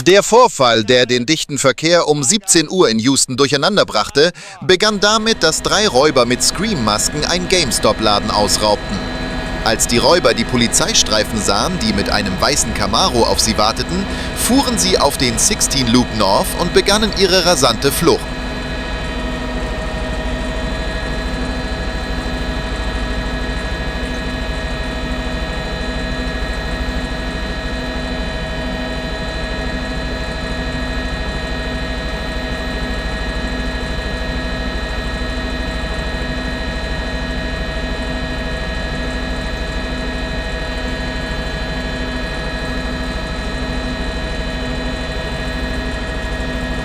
Der Vorfall, der den dichten Verkehr um 17 Uhr in Houston durcheinanderbrachte, begann damit, dass 3 Räuber mit Scream-Masken einen GameStop-Laden ausraubten. Als die Räuber die Polizeistreifen sahen, die mit einem weißen Camaro auf sie warteten, fuhren sie auf den 16 Loop North und begannen ihre rasante Flucht.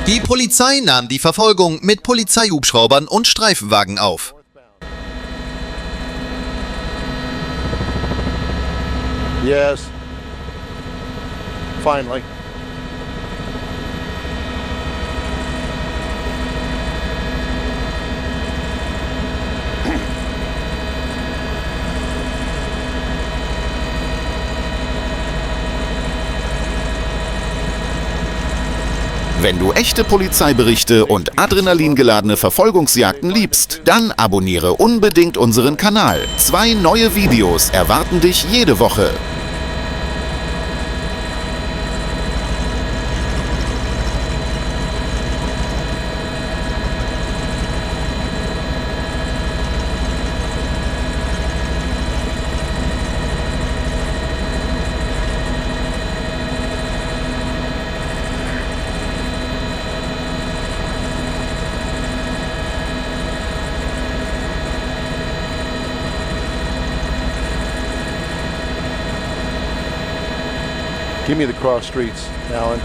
Die Polizei nahm die Verfolgung mit Polizeihubschraubern und Streifenwagen auf. Yes. Finally. Wenn du echte Polizeiberichte und adrenalingeladene Verfolgungsjagden liebst, dann abonniere unbedingt unseren Kanal. 2 neue Videos erwarten dich jede Woche. Give me the cross streets, Alan.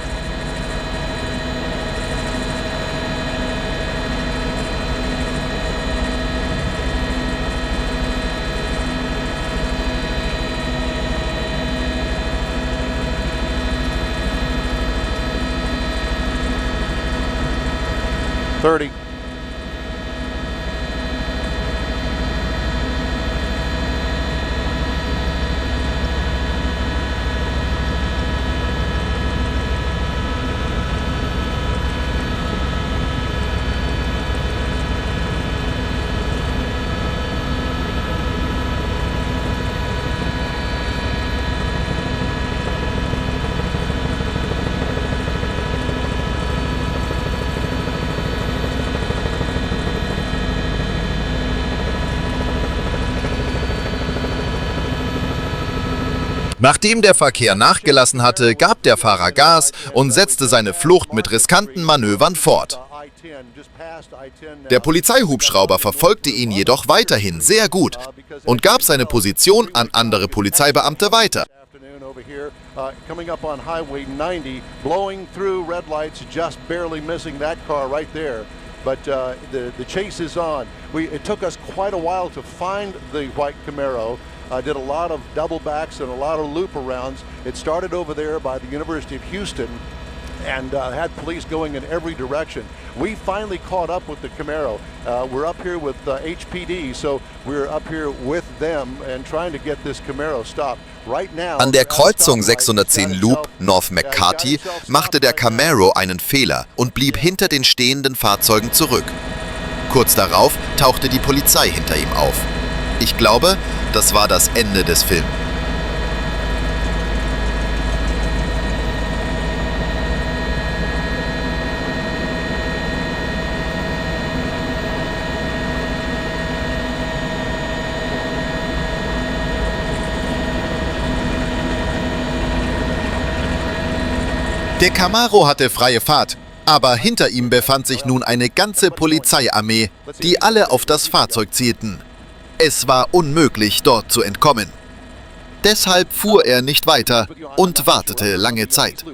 $30. Nachdem der Verkehr nachgelassen hatte, gab der Fahrer Gas und setzte seine Flucht mit riskanten Manövern fort. Der Polizeihubschrauber verfolgte ihn jedoch weiterhin sehr gut und gab seine Position an andere Polizeibeamte weiter. Coming up on Highway 90, blowing through red lights, just barely missing that car right there. But the chase is on. It took us quite a while to find the white Camaro. Did a lot of double backs and a lot of loop arounds. It started over there by the University of Houston and had police going in every direction. We finally caught up with the Camaro. We're up here with HPD, so we're up here with them and trying to get this Camaro stopped. Right now, An der Kreuzung 610 Loop North McCarty machte der Camaro einen Fehler und blieb hinter den stehenden Fahrzeugen zurück. Kurz darauf tauchte die Polizei hinter ihm auf. Ich glaube, das war das Ende des Films. Der Camaro hatte freie Fahrt, aber hinter ihm befand sich nun eine ganze Polizeiarmee, die alle auf das Fahrzeug zielten. Es war unmöglich, dort zu entkommen. Deshalb fuhr er nicht weiter und wartete lange Zeit.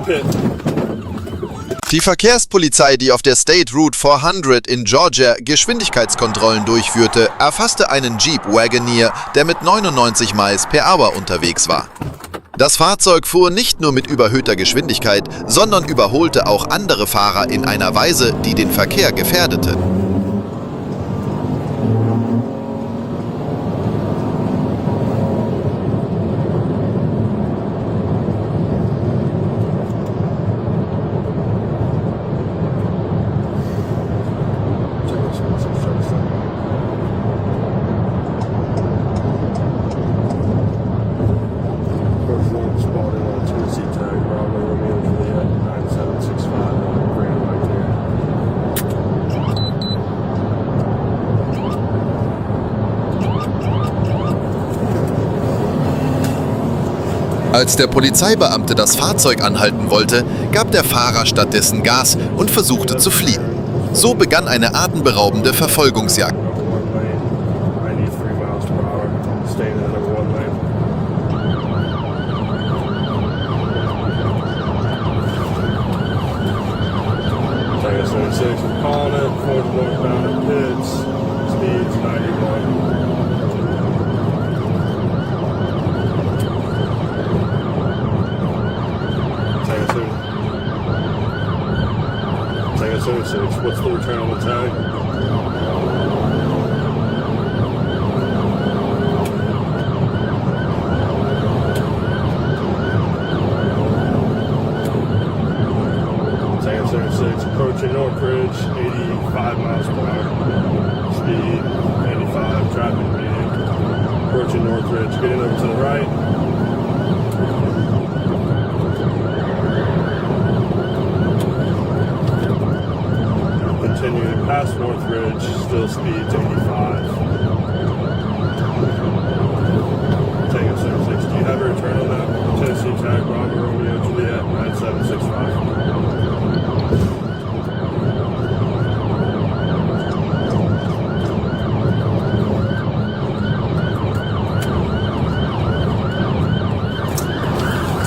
Pit. Die Verkehrspolizei, die auf der State Route 400 in Georgia Geschwindigkeitskontrollen durchführte, erfasste einen Jeep Wagoneer, der mit 99 Miles per Hour unterwegs war. Das Fahrzeug fuhr nicht nur mit überhöhter Geschwindigkeit, sondern überholte auch andere Fahrer in einer Weise, die den Verkehr gefährdete. Als der Polizeibeamte das Fahrzeug anhalten wollte, gab der Fahrer stattdessen Gas und versuchte zu fliehen. So begann eine atemberaubende Verfolgungsjagd. What's the return on the tag? Tango 76, approaching Northridge, 85 miles per hour. Speed, 85, traffic medium. Approaching Northridge, getting over to the right. Continuing past Northridge, still speeds 85. Tango 76, do you have a return on that? Tennessee tag, Bravo Romeo Juliet 9765.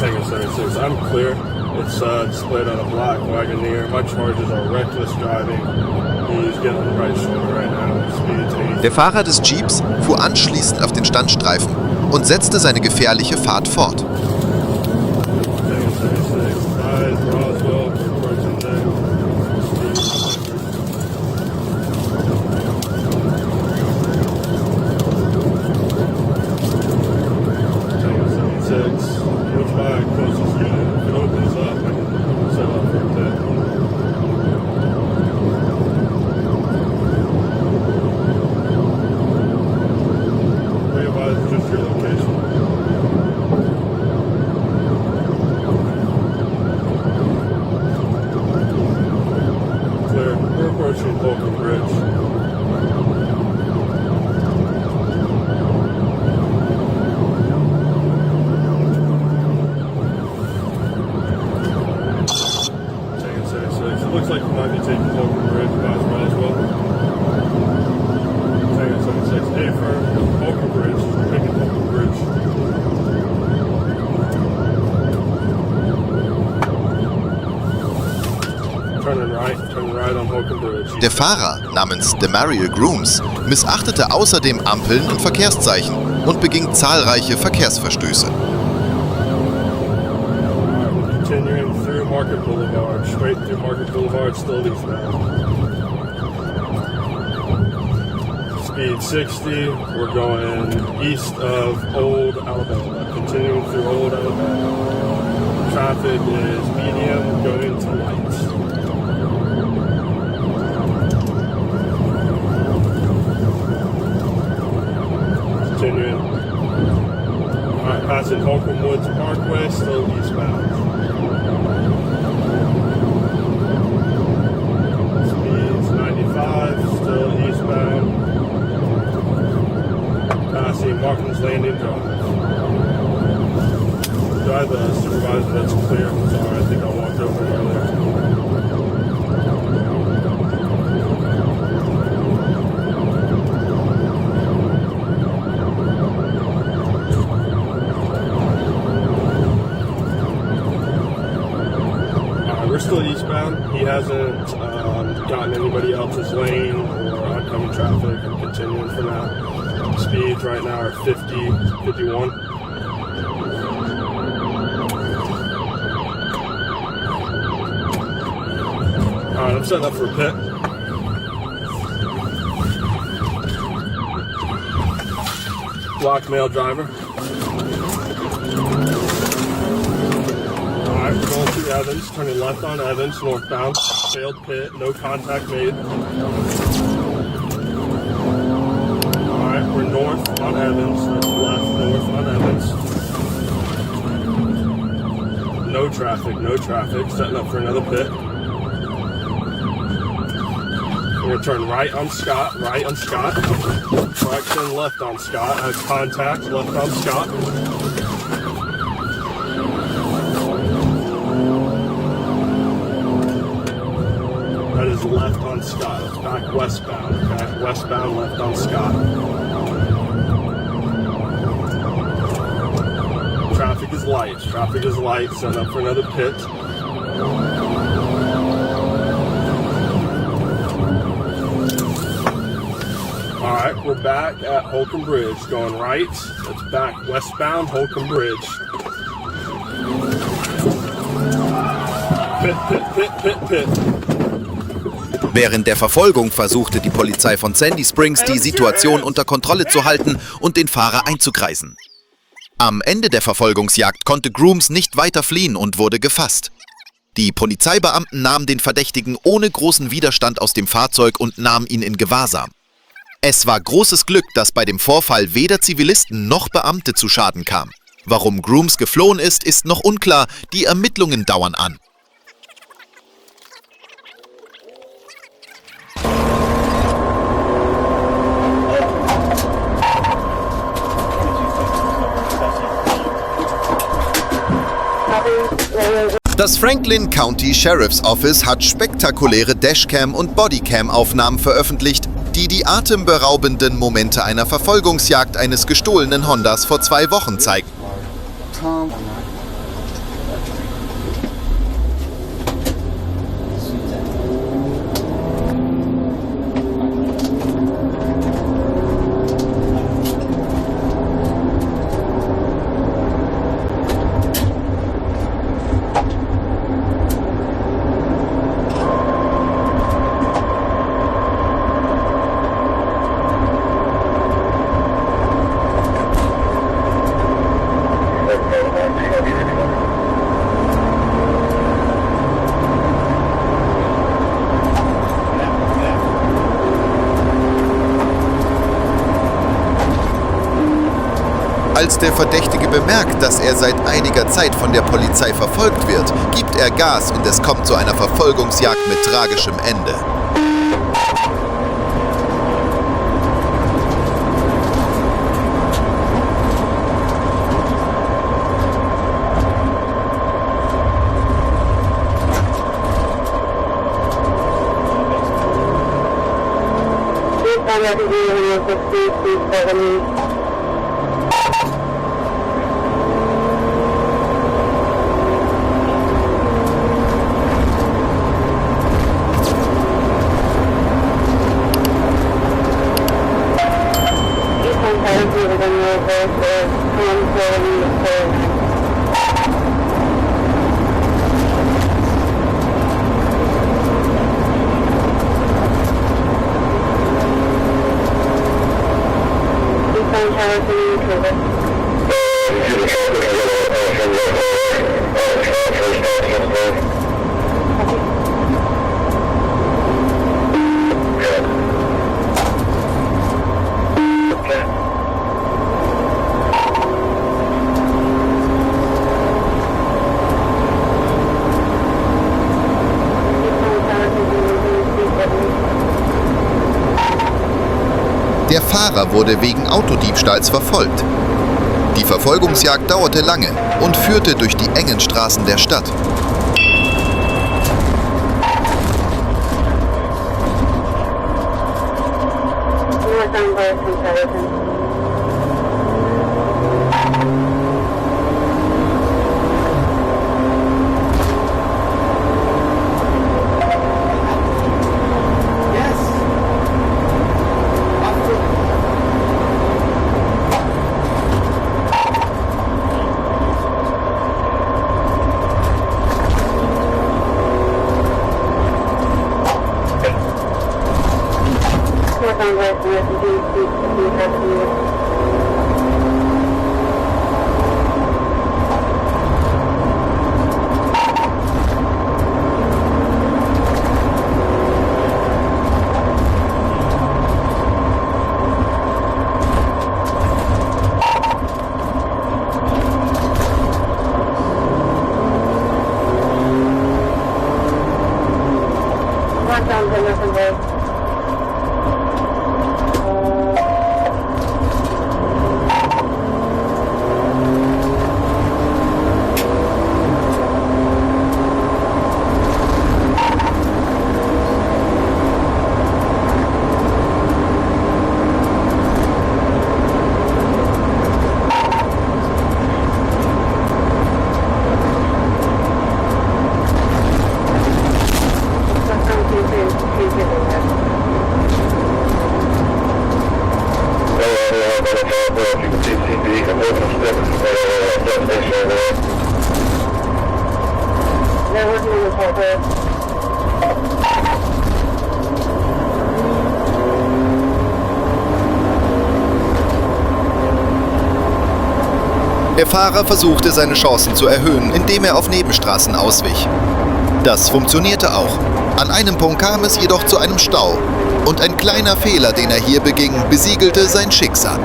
Tango 76, I'm clear. It's displayed on a black Wagoneer. My charges are reckless driving. He's getting on the right shoulder right now. Speed's 80. Der Fahrer des Jeeps fuhr anschließend auf den Standstreifen und setzte seine gefährliche Fahrt fort. Looks like you might be taking Holcomb Bridge past Roswell. Tango 76, A-firm, Holcomb Bridge, taking Holcomb Bridge. Turning right on Holcomb Bridge. Der Fahrer namens Demario Grooms missachtete außerdem Ampeln und Verkehrszeichen und beging zahlreiche Verkehrsverstöße. Continuing through Market Boulevard, straight through Market Boulevard, still eastbound. Speed 60, we're going east of Old Alabama, continuing through Old Alabama. Traffic is medium, going to lights. Continuing. Alright, passing Holcomb Woods Parkway, still eastbound. Speeds 95, still eastbound. Passing Martin's Landing Drive. Drive the supervisor, that's clear. I'm sorry, I think I walked over him earlier. hasn't gotten anybody else's lane or oncoming traffic. I'm continuing for now. Speeds right now are 50, 51. Alright, I'm setting up for a pit. Blocked male driver. Alright, we're going through Evans, turning left on Evans, northbound. Failed pit, no contact made. Alright, we're north on Evans, that's left, north on Evans. No traffic, setting up for another pit. We're gonna turn right on Scott. Correction, left on Scott. Has contact, left on Scott. That is left on Scott. It's back westbound. Okay, westbound, left on Scott. Traffic is light. Setting up for another pit. Alright, we're back at Holcomb Bridge. Going right. It's back westbound, Holcomb Bridge. Pit. Während der Verfolgung versuchte die Polizei von Sandy Springs, die Situation unter Kontrolle zu halten und den Fahrer einzukreisen. Am Ende der Verfolgungsjagd konnte Grooms nicht weiter fliehen und wurde gefasst. Die Polizeibeamten nahmen den Verdächtigen ohne großen Widerstand aus dem Fahrzeug und nahmen ihn in Gewahrsam. Es war großes Glück, dass bei dem Vorfall weder Zivilisten noch Beamte zu Schaden kamen. Warum Grooms geflohen ist noch unklar, die Ermittlungen dauern an. Das Franklin County Sheriff's Office hat spektakuläre Dashcam- und Bodycam-Aufnahmen veröffentlicht, die die atemberaubenden Momente einer Verfolgungsjagd eines gestohlenen Hondas vor 2 Wochen zeigen. Als der Verdächtige bemerkt, dass er seit einiger Zeit von der Polizei verfolgt wird, gibt er Gas und es kommt zu einer Verfolgungsjagd mit tragischem Ende. Der Fahrer wurde wegen Autodiebstahls verfolgt. Die Verfolgungsjagd dauerte lange und führte durch die engen Straßen der Stadt. Der Fahrer versuchte, seine Chancen zu erhöhen, indem er auf Nebenstraßen auswich. Das funktionierte auch. An einem Punkt kam es jedoch zu einem Stau. Und ein kleiner Fehler, den er hier beging, besiegelte sein Schicksal.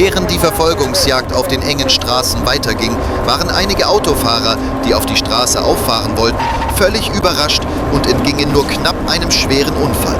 Während die Verfolgungsjagd auf den engen Straßen weiterging, waren einige Autofahrer, die auf die Straße auffahren wollten, völlig überrascht und entgingen nur knapp einem schweren Unfall.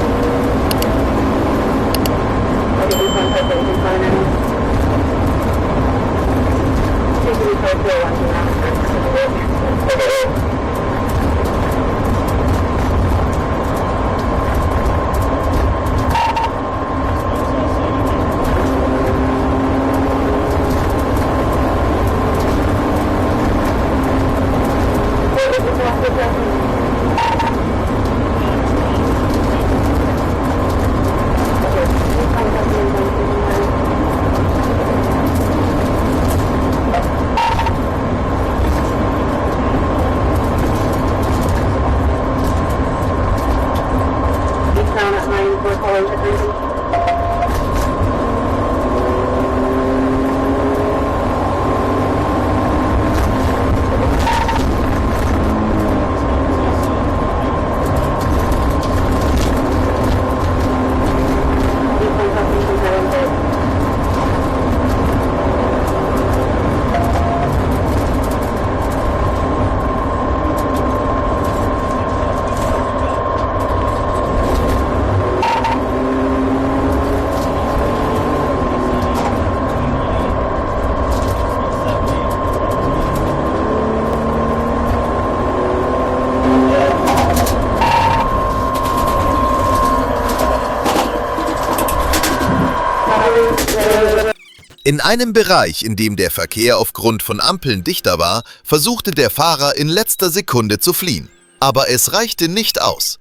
In einem Bereich, in dem der Verkehr aufgrund von Ampeln dichter war, versuchte der Fahrer in letzter Sekunde zu fliehen. Aber es reichte nicht aus.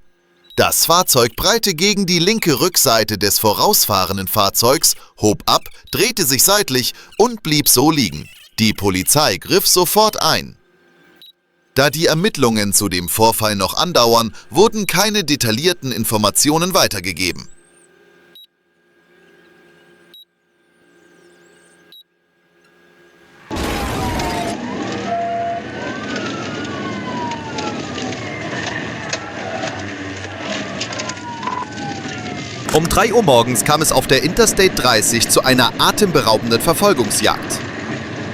Das Fahrzeug prallte gegen die linke Rückseite des vorausfahrenden Fahrzeugs, hob ab, drehte sich seitlich und blieb so liegen. Die Polizei griff sofort ein. Da die Ermittlungen zu dem Vorfall noch andauern, wurden keine detaillierten Informationen weitergegeben. Um 3 Uhr morgens kam es auf der Interstate 30 zu einer atemberaubenden Verfolgungsjagd.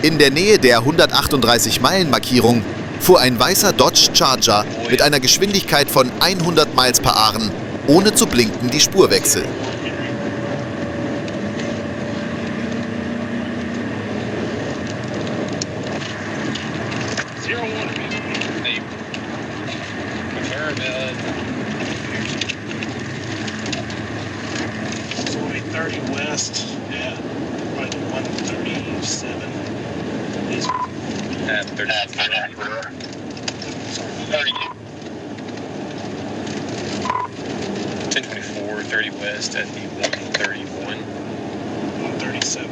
In der Nähe der 138-Meilen-Markierung fuhr ein weißer Dodge Charger mit einer Geschwindigkeit von 100 Miles per Hour ohne zu blinken die Spurwechsel. West, yeah, like 137 is at 32. 1024, 30 West at the 131. 137.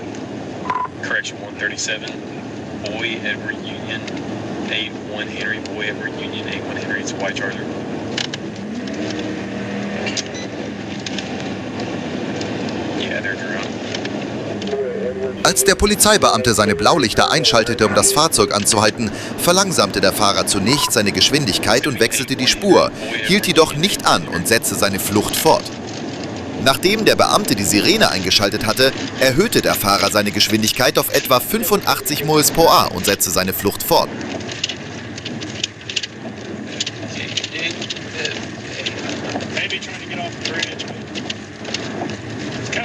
Correction, 137. Boy, Edward Union, 8-1 Henry, Boy, Edward Union, 8-1 Henry, it's a white Charger. Als der Polizeibeamte seine Blaulichter einschaltete, um das Fahrzeug anzuhalten, verlangsamte der Fahrer zunächst seine Geschwindigkeit und wechselte die Spur, hielt jedoch nicht an und setzte seine Flucht fort. Nachdem der Beamte die Sirene eingeschaltet hatte, erhöhte der Fahrer seine Geschwindigkeit auf etwa 85 Miles per Hour und setzte seine Flucht fort.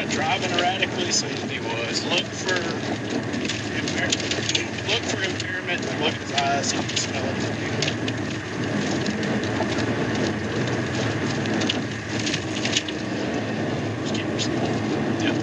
Driving erratically, so he was. Look for impairment. Look at his eyes. You can smell it. Just keep yourself. Yeah.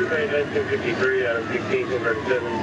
Train 253 out of 1637.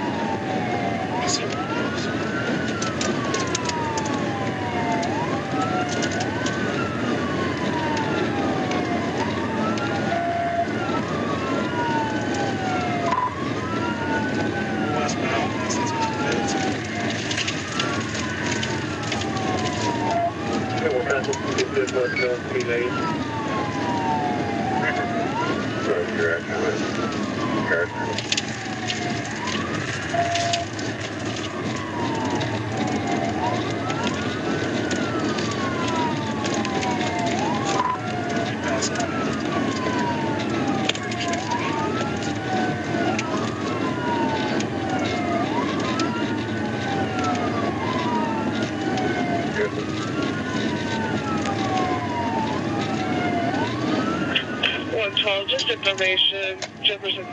Just information, Jefferson.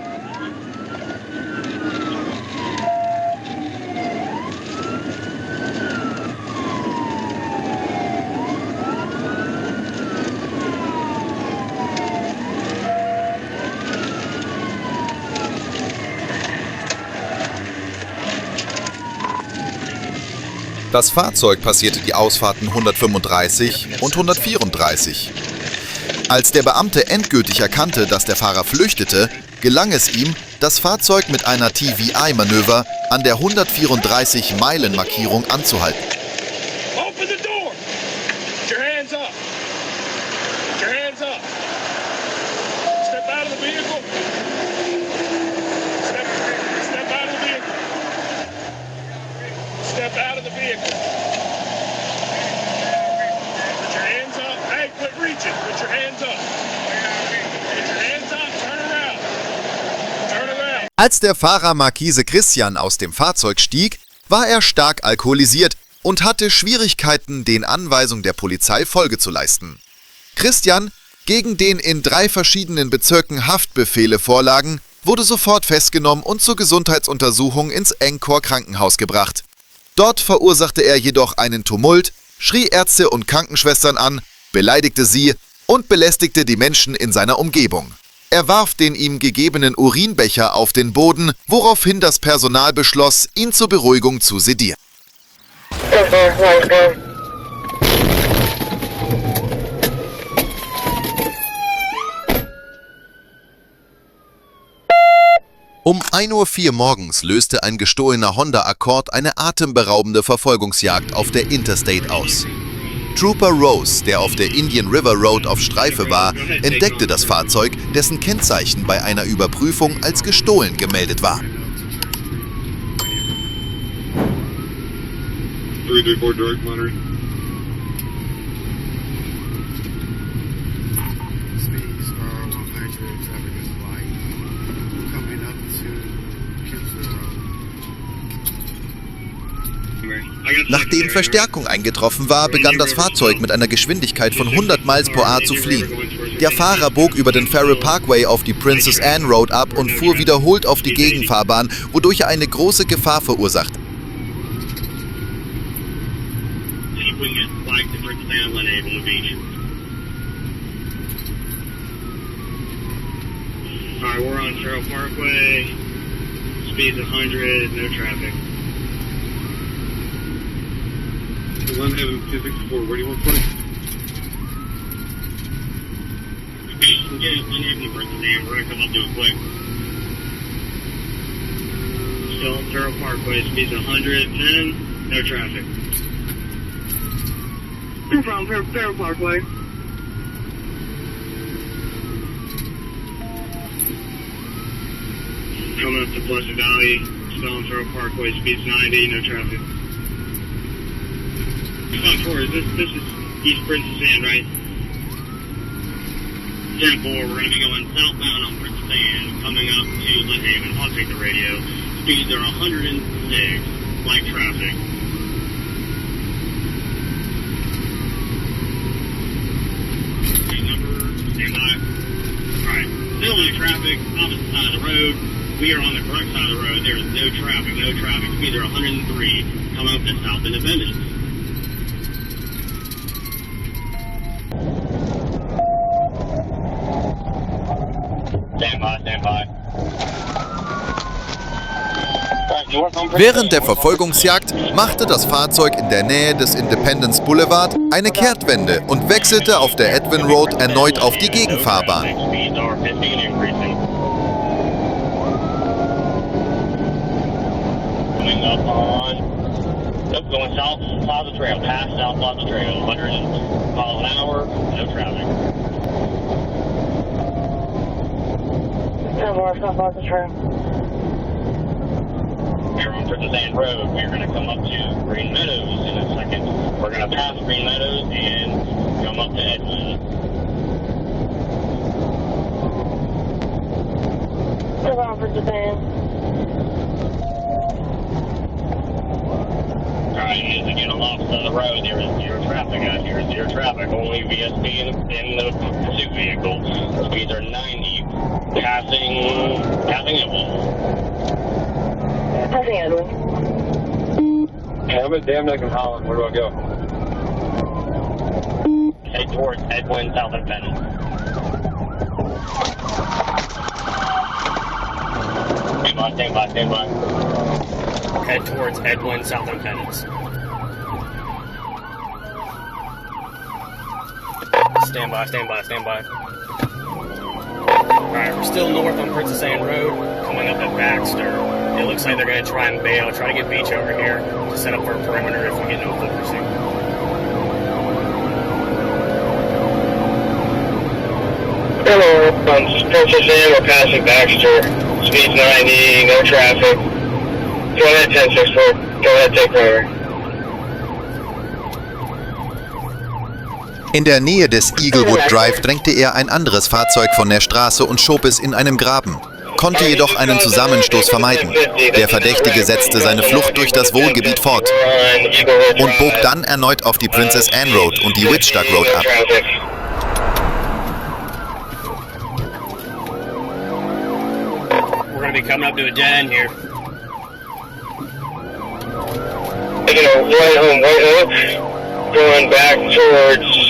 Das Fahrzeug passierte die Ausfahrten 135 und 134. Als der Beamte endgültig erkannte, dass der Fahrer flüchtete, gelang es ihm, das Fahrzeug mit einer TVI-Manöver an der 134-Meilen-Markierung anzuhalten. Open the door! Put your hands up! Put your hands up! Step out of the vehicle! Step out of the vehicle! Step out of the vehicle! Put your hands up! Hey, quit reaching! Put your hands up! Put your hands up! Turn around! Turn around! Als der Fahrer Marquise Christian aus dem Fahrzeug stieg, war er stark alkoholisiert und hatte Schwierigkeiten, den Anweisungen der Polizei Folge zu leisten. Christian, gegen den in 3 verschiedenen Bezirken Haftbefehle vorlagen, wurde sofort festgenommen und zur Gesundheitsuntersuchung ins Encore Krankenhaus gebracht. Dort verursachte er jedoch einen Tumult, schrie Ärzte und Krankenschwestern an, beleidigte sie und belästigte die Menschen in seiner Umgebung. Er warf den ihm gegebenen Urinbecher auf den Boden, woraufhin das Personal beschloss, ihn zur Beruhigung zu sedieren. Let's go. Um 1:04 Uhr morgens löste ein gestohlener Honda Accord eine atemberaubende Verfolgungsjagd auf der Interstate aus. Trooper Rose, der auf der Indian River Road auf Streife war, entdeckte das Fahrzeug, dessen Kennzeichen bei einer Überprüfung als gestohlen gemeldet war. 334 direct monitor. Speeds are 100, traffic is light. Coming up to Kingston Road. Nachdem Verstärkung eingetroffen war, begann das Fahrzeug mit einer Geschwindigkeit von 100 Miles pro Stunde zu fliehen. Der Fahrer bog über den Farrell Parkway auf die Princess Anne Road ab und fuhr wiederholt auf die Gegenfahrbahn, wodurch er eine große Gefahr verursachte. Alright, we're on Farrell Parkway. Speed's 100, no traffic. 264, where do you want to put it? I'm getting 180 for today. We're gonna come up to it quick. Still on Farrell Parkway, speed's 110, no traffic. No problem, Farrell Parkway. Coming up to Pleasant Valley, still on Farrell Parkway, speed's 90, no traffic. 5-4, this is East Princess Anne, right? 10-4, we're going to be going southbound on Princess Anne, coming up to Lynn Haven. I'll take the radio. Speeds are 106, light traffic. Number, stand by. Alright, still light traffic, opposite side of the road. We are on the correct side of the road. There is no traffic, no traffic. Speeds are 103, coming up to South Independence. Stand by. Während der Verfolgungsjagd machte das Fahrzeug in der Nähe des Independence Boulevard eine Kehrtwende und wechselte auf der Edwin Road erneut auf die Gegenfahrbahn. Going south Plaza Trail, past South Plaza Trail, 100 miles an hour, no traffic. South Plaza Trail. We're on Princess Anne Road. We're going to come up to Green Meadows in a second. We're going to pass Green Meadows and come up to Edmond. Still on Princess Anne. Alright, and again, on the opposite side of the road, there is zero traffic out here. Zero traffic, only VSP in the pursuit vehicle. Speeds are 90, passing Edwin. Passing Edwin. Okay, I'm at Dam Neck and Holland. Where do I go? Head towards Edwin, South Independence. Stand by. Head towards Edwin, South Independence. Stand by. Alright, we're still north on Princess Anne Road, coming up at Baxter. It looks like they're going to try and bail, try to get Beach over here to set up for a perimeter if we get no full pursuit. Hello, on Princess Anne, we're passing Baxter. Speed's 90, no traffic. Go ahead, 10-6-4. Go ahead, take perimeter. In der Nähe des Eaglewood Drive drängte er ein anderes Fahrzeug von der Straße und schob es in einem Graben, konnte jedoch einen Zusammenstoß vermeiden. Der Verdächtige setzte seine Flucht durch das Wohngebiet fort und bog dann erneut auf die Princess Anne Road und die Wichita Road ab. We're going to be coming up to a dead end here. Taking a right home White Oak, going back towards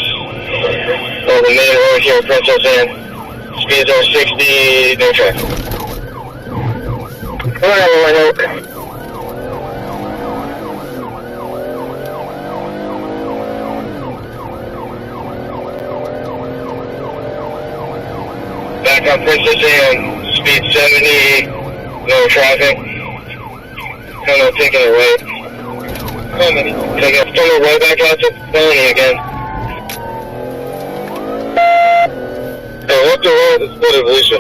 the main road here, Princess Anne. Speeds are 60, no traffic. White Oak. on Princess Anne, speed 70, no traffic. Kind of taking a right. Taking a right back out to Bonnie again. Hey, what's the road to split Alicia?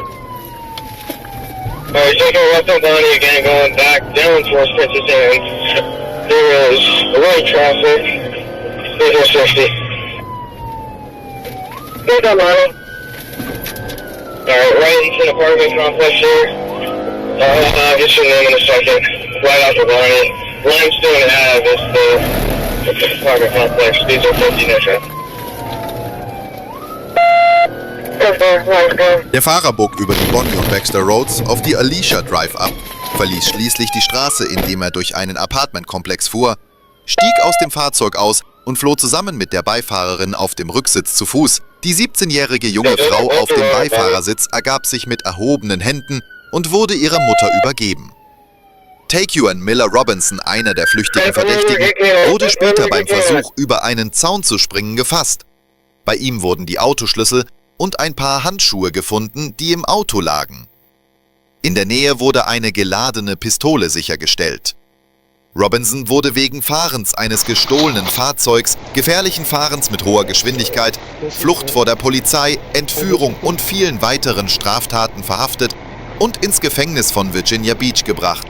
Alright, taking a left on Bonnie again, going back down towards Princess Anne. There is right traffic. Visual 60. Good on Bonnie. Alright, right into an apartment complex here. I'll get your name in a second. Right after Bonnie. Limestone Ave is the apartment complex. Speeds are 50 no traffic. Der Fahrer bog über die Bonnie und Baxter Roads auf die Alicia Drive ab, verließ schließlich die Straße, indem er durch einen Apartmentkomplex fuhr, stieg aus dem Fahrzeug aus und floh zusammen mit der Beifahrerin auf dem Rücksitz zu Fuß. Die 17-jährige junge Frau auf dem Beifahrersitz ergab sich mit erhobenen Händen und wurde ihrer Mutter übergeben. Taekwon Miller Robinson, einer der flüchtigen Verdächtigen, wurde später beim Versuch, über einen Zaun zu springen, gefasst. Bei ihm wurden die Autoschlüssel und ein paar Handschuhe gefunden, die im Auto lagen. In der Nähe wurde eine geladene Pistole sichergestellt. Robinson wurde wegen Fahrens eines gestohlenen Fahrzeugs, gefährlichen Fahrens mit hoher Geschwindigkeit, Flucht vor der Polizei, Entführung und vielen weiteren Straftaten verhaftet und ins Gefängnis von Virginia Beach gebracht.